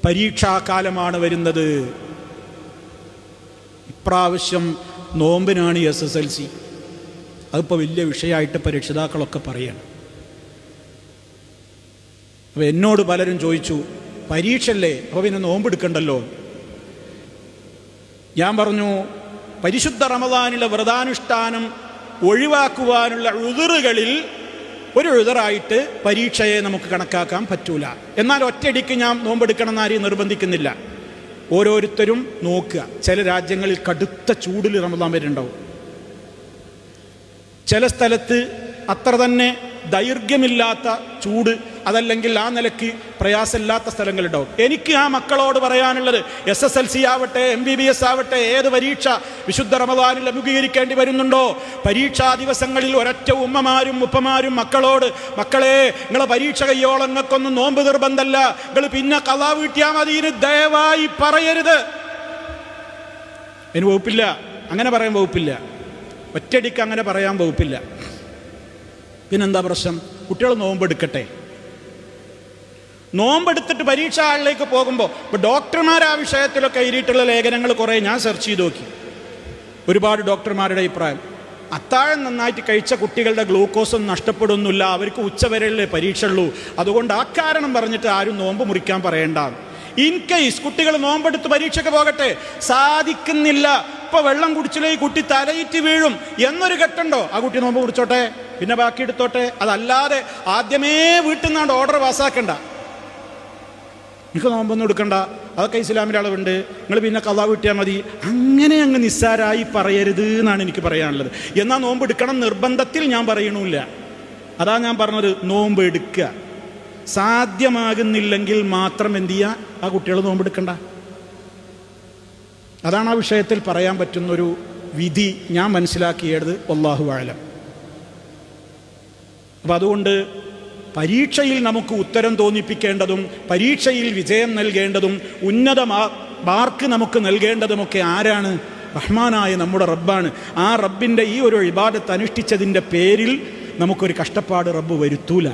പരീക്ഷാകാലമാണ് വരുന്നത്. ഇപ്രാവശ്യം നോമ്പിനാണ് SSLC. അതിപ്പോൾ വലിയ വിഷയമായിട്ട് ഇപ്പോൾ രക്ഷിതാക്കളൊക്കെ പറയാണ്. അപ്പോൾ എന്നോട് പലരും ചോദിച്ചു, പരീക്ഷയല്ലേ അപ്പോൾ പിന്നെ നോമ്പെടുക്കണ്ടല്ലോ. ഞാൻ പറഞ്ഞു, പരിശുദ്ധ റമദാനിലെ വ്രതാനുഷ്ഠാനം ഒഴിവാക്കുവാനുള്ള ഉദറുകളിൽ ഒരു ഉദറായിട്ട് പരീക്ഷയെ നമുക്ക് കണക്കാക്കാൻ പറ്റൂല. എന്നാൽ ഒറ്റയടിക്ക് ഞാൻ നോമ്പെടുക്കണം എന്നാരെയും നിർബന്ധിക്കുന്നില്ല. ഓരോരുത്തരും നോക്കുക. ചില രാജ്യങ്ങളിൽ കടുത്ത ചൂടിൽ റമദാൻ വരുന്നുണ്ടാവും. ചില സ്ഥലത്ത് അത്ര തന്നെ ദൈർഘ്യമില്ലാത്ത ചൂട്, അതല്ലെങ്കിൽ ആ നിലയ്ക്ക് പ്രയാസമില്ലാത്ത സ്ഥലങ്ങളുണ്ടാവും. എനിക്ക് ആ മക്കളോട് പറയാനുള്ളത്, SSLC ആവട്ടെ, MBBS ആവട്ടെ, ഏത് പരീക്ഷ വിശുദ്ധ റമദാനിൽ അഭിമുഖീകരിക്കേണ്ടി വരുന്നുണ്ടോ, പരീക്ഷാ ദിവസങ്ങളിൽ ഒരൊറ്റ ഉമ്മമാരും ഉപ്പമാരും മക്കളോട്, മക്കളെ നിങ്ങളെ പരീക്ഷ കയ്യോളം നിങ്ങൾക്കൊന്നും നോമ്പ് നിർബന്ധമല്ല, നിങ്ങൾ പിന്നെ ഖളാ വീട്ടിയാൽ മതിയെന്ന് ദയവായി പറയരുത്. അതിന് വകുപ്പില്ല, അങ്ങനെ പറയാൻ വകുപ്പില്ല. ഒറ്റയടിക്ക് അങ്ങനെ പറയാൻ വകുപ്പില്ല. പിന്നെന്താ പ്രശ്നം? കുട്ടികൾ നോമ്പെടുക്കട്ടെ. നോമ്പെടുത്തിട്ട് പരീക്ഷ ഹാളിലേക്ക് പോകുമ്പോൾ ഇപ്പോൾ ഡോക്ടർമാർ ആ വിഷയത്തിലൊക്കെ എഴുതിയിട്ടുള്ള ലേഖനങ്ങൾ കുറേ ഞാൻ സെർച്ച് ചെയ്ത് നോക്കി. ഒരുപാട് ഡോക്ടർമാരുടെ അഭിപ്രായം, അത്താഴം നന്നായിട്ട് കഴിച്ച കുട്ടികളുടെ ഗ്ലൂക്കോസൊന്നും നഷ്ടപ്പെടുന്നില്ല, അവർക്ക് ഉച്ചവരെയല്ലേ പരീക്ഷ ഉള്ളൂ, അതുകൊണ്ട് ആ കാരണം പറഞ്ഞിട്ട് ആരും നോമ്പ് മുറിക്കാൻ പറയേണ്ട. ഇൻ കേസ് കുട്ടികൾ നോമ്പെടുത്ത് പരീക്ഷയ്ക്ക് പോകട്ടെ, സാധിക്കുന്നില്ല, ഇപ്പോൾ വെള്ളം കുടിച്ചില്ലേ കുട്ടി തലയിട്ട് വീഴും എന്നൊരു ഘട്ടമുണ്ടോ, ആ കുട്ടി നോമ്പ് കുടിച്ചോട്ടെ, പിന്നെ ബാക്കി എടുത്തോട്ടെ. അതല്ലാതെ ആദ്യമേ വീട്ടിൽ നിന്നാണ്ട് ഓർഡർ പാസ്സാക്കണ്ട, എനിക്ക് നോമ്പൊന്നും എടുക്കണ്ട, അതൊക്കെ ഇസ്ലാമിൻ്റെ അളവുണ്ട്, നിങ്ങൾ പിന്നെ ഖളാ വീട്ടിയാൽ മതി, അങ്ങനെ അങ്ങ് നിസ്സാരായി പറയരുത് എന്നാണ് എനിക്ക് പറയാനുള്ളത്. എന്നാൽ നോമ്പ് എടുക്കണം നിർബന്ധത്തിൽ ഞാൻ പറയണില്ല. അതാ ഞാൻ പറഞ്ഞത്, നോമ്പ് എടുക്കുക. സാധ്യമാകുന്നില്ലെങ്കിൽ മാത്രം എന്ത് ചെയ്യുക, ആ കുട്ടികൾ നോമ്പെടുക്കണ്ട. അതാണ് ആ വിഷയത്തിൽ പറയാൻ പറ്റുന്നൊരു വിധി ഞാൻ മനസ്സിലാക്കിയത്. വല്ലാഹു അഅലം. അപ്പം അതുകൊണ്ട് പരീക്ഷയിൽ നമുക്ക് ഉത്തരം തോന്നിപ്പിക്കേണ്ടതും പരീക്ഷയിൽ വിജയം നൽകേണ്ടതും ഉന്നത മാർക്ക് നമുക്ക് നൽകേണ്ടതുമൊക്കെ ആരാണ്? റഹ്മാനായ നമ്മുടെ റബ്ബാണ്. ആ റബ്ബിൻ്റെ ഈ ഒരു ഇബാദത്ത് അനുഷ്ഠിച്ചതിൻ്റെ പേരിൽ നമുക്കൊരു കഷ്ടപ്പാട് റബ്ബ് വരുത്തൂല.